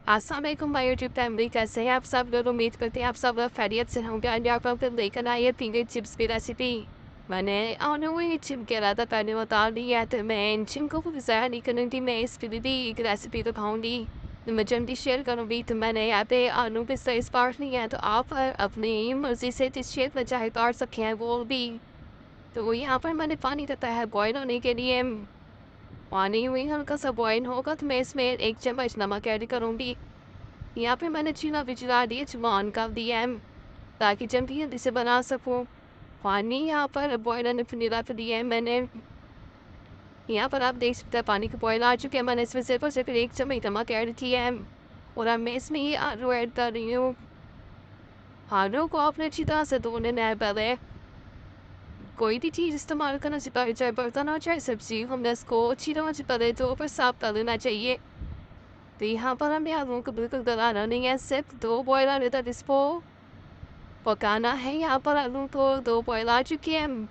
अस्सलाम वालेकुम my YouTube family, कैसे हैं आप सब लोग। उम्मीद करते हैं आप सब लोग खैरियत से होंगे। आज आप लोग लेकर आए फिंगर चिप्स की रेसिपी। मैंने हुई चिप के रहा था पहले बता दिया, तो मैं इन चिप को ज़ाया नहीं करूँगी। मैं इस पर भी एक रेसिपी दिखाऊँगी तो मैं जल्दी शेयर करूँगी। तो मैंने यहाँ पे आलू पे स्लाइस काट लिया है, तो आप अपनी मर्ज़ी से जिस शेप में चाहे काट सकते हैं वो भी। तो यहाँ पर मैंने पानी रखा है बॉयल होने के लिए। पानी हुई हल्का सा बॉयल होगा तो मैं इसमें 1 चम्मच नमक ऐड करूँगी। यहाँ पे मैंने चूल्हा भी जला दिया, चूल्हा ऑन कर दिया है ताकि जल्दी जल्दी से बना सकूँ। पानी यहाँ पर बॉयल होने पर रख दिया है मैंने। यहाँ पर आप देख सकते हैं पानी का बॉयल आ चुके हैं। मैंने इसमें सिर्फ और सिर्फ 1 चम्मच नमक ऐड किया है और अब मैं इसमें ये आलू ऐड कर रही हूँ। आलू को आपने अच्छी तरह से धो लेना है पहले। कोई भी चीज़ इस्तेमाल करना से पहले, चाहे बर्तन हो चाहे सब्जी, हमने इसको अच्छी तरह से पहले धो पर साफ कर लेना चाहिए। तो यहाँ पर हमें आलू को बिल्कुल गलाना नहीं है, सिर्फ 2 बॉयल आने तक इसको पकाना है। यहाँ पर आलू को 2 बॉयल आ चुके हैं,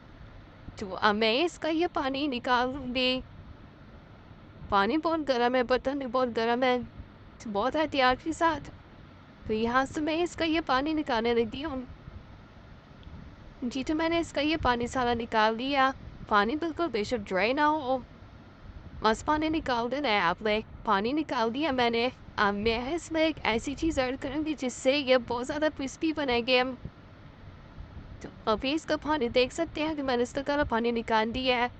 तो अब मैं इसका ये पानी निकाल लूँगी। पानी बहुत गर्म है, बर्तन भी बहुत गर्म है, तो बहुत एहतियात के साथ। तो यहाँ से मैं इसका ये पानी निकालने लगी हूँ। जी, तो मैंने इसका ये पानी सारा निकाल दिया। पानी बिल्कुल बेशक ड्राई ना हो, बस पानी निकाल देना है आपने। पानी निकाल दिया मैंने। अब मैं इसमें एक ऐसी चीज़ ऐड करूँगी जिससे ये बहुत ज़्यादा क्रिस्पी बनेंगे। तो अभी इसका पानी देख सकते हैं कि मैंने इसका सारा पानी निकाल दिया है।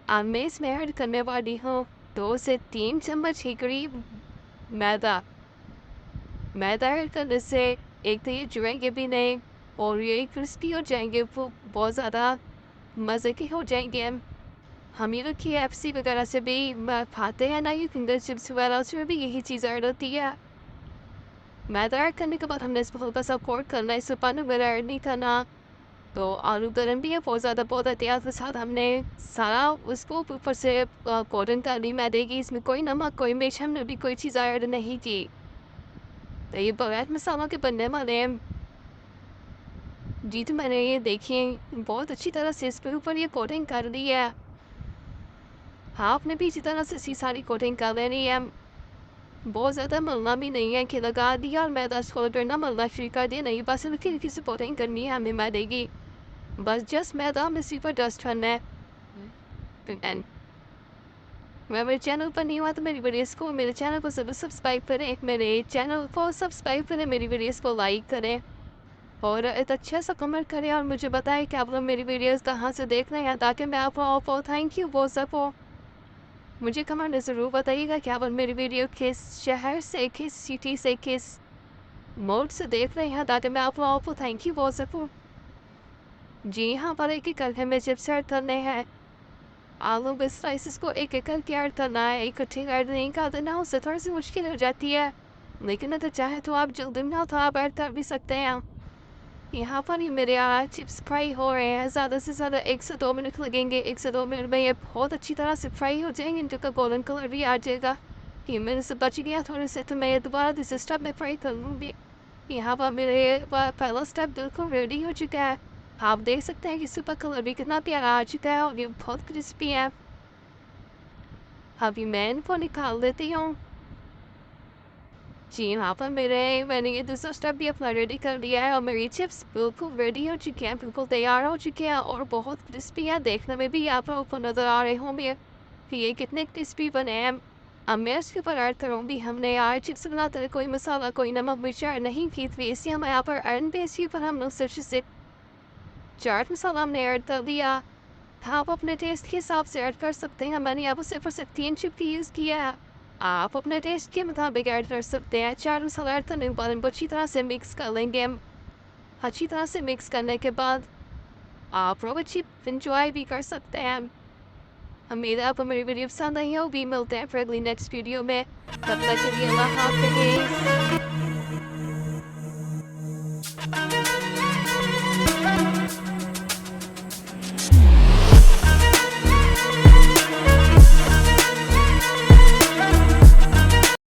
अब मैं इसमें ऐड करने वाली हूँ 2 से 3 चम्मच के करीब मैदा। मैदा ऐड करने से एक तो ये जुड़ेंगे भी नहीं और ये क्रिस्पी हो जाएंगे, वो बहुत ज़्यादा मज़े के हो जाएंगे। हम ये लोग KFC वगैरह से भी खाते हैं ना, ये फिंगर चिप्स वगैरह, उसमें भी यही चीज़ ऐड होती है। मैदा ऐड करने के बाद हमने इसको हल्का सा कोट करना है, इसमें पानी वगैरह ऐड नहीं करना। तो आलू गर्म भी है बहुत ज़्यादा, बहुत एहतियात के साथ हमने सारा उसको ऊपर से कोटिंग कर ली मैदे की। इसमें कोई नमक कोई मिर्च हमने भी कोई चीज़ ऐड नहीं की। तो ये बगैर मसालों के बनने वाले हैं। जी, तो मैंने ये देखिए बहुत अच्छी तरह से इसके ऊपर ये कोटिंग कर ली है। हाँ, आपने भी इसी तरह से इसी सारी कोटिंग कर लेनी है। बहुत ज़्यादा मलना भी नहीं है कि लगा दिया और मैदा इसको ना मलना शुरू कर दिया, नहीं, बस हल्की हल्की सी कोटिंग करनी है हमें मैदे की। बस जस्ट मैदा हमें इसी पर डस्ट करना है। एंड मैं मेरे चैनल पर नहीं हुआ तो मेरे चैनल को ज़रूर सब्सक्राइब करें, मेरे चैनल को सब्सक्राइब करें, मेरी वीडियोस को लाइक करें और एक अच्छा सा कमेंट करें और मुझे बताएं कि आप लोग मेरी वीडियोस कहाँ से देख रहे हैं, ताकि मैं आपको थैंक यू बोल सकूँ। मुझे कमेंट में ज़रूर बताइएगा कि आप मेरी वीडियो किस शहर से, किस सिटी से, किस मोड से देख रहे हैं, ताकि मैं आपको थैंक यू बोल सकूँ। जी, यहाँ पर एक एक करके हमें चिप्स ऐड करने हैं। आलू के स्लाइसेस को एक एक करके ऐड करना है, इकट्ठे ऐड नहीं कर देना, उससे थोड़ी सी मुश्किल हो जाती है। लेकिन अगर चाहे तो आप जल्दी में हो तो आप ऐड कर भी सकते हैं। यहाँ पर ही मेरे चिप्स फ्राई हो रहे हैं, ज़्यादा से ज़्यादा 1 से 2 मिनट लगेंगे। 1 से 2 मिनट में ये बहुत अच्छी तरह से फ्राई हो जाएंगे, इनका गोल्डन कलर भी आ जाएगा। ये मेरे से बच गया थोड़े से, तो मैं ये दोबारा दूसरे स्टेप में फ्राई कर लूँगी। यहाँ पर मेरे पहला स्टेप बिल्कुल रेडी हो चुका है। आप देख सकते हैं कि इसका कलर भी कितना प्यारा आ चुका है और ये बहुत क्रिस्पी है। अभी मैं इनको निकाल देती हूँ। जी, यहाँ पर मैंने ये दूसरा स्टेप भी अपना रेडी कर लिया है और मेरी चिप्स बिल्कुल रेडी हो चुके हैं, बिल्कुल तैयार हो चुके हैं और बहुत क्रिस्पी है। देखने में भी आप लोगों को नज़र आ रहे होंगे कि ये कितने क्रिस्पी बने हैं। अब मैं इसके ऊपर ऐड करूँगी, हमने यार चिप्स बनाते हुए कोई मसाला कोई नमक मिर्च ऐड नहीं की थी, इसलिए हम यहाँ पर एंड पे इसके ऊपर हम लोग सिर्फ से चाट मसाला हमने ऐड कर दिया। आप अपने टेस्ट के हिसाब से ऐड कर सकते हैं। मैंने यहाँ पर सिर्फ और सिर्फ 3 चिप की यूज़ किया है। आप अपने टेस्ट के मुताबिक ऐड कर सकते हैं। चाट मसाला ऐड करने के बाद इनको अच्छी तरह से मिक्स कर लेंगे हम। अच्छी तरह से मिक्स करने के बाद आप लोग अच्छी इंजॉय भी कर सकते हैं। उम्मीद है आपको मेरी वीडियो पसंद आई होगी। मिलते हैं फिर अगली नेक्स्ट वीडियो में, तब तक के लिए अल्लाह हाफ़िज़।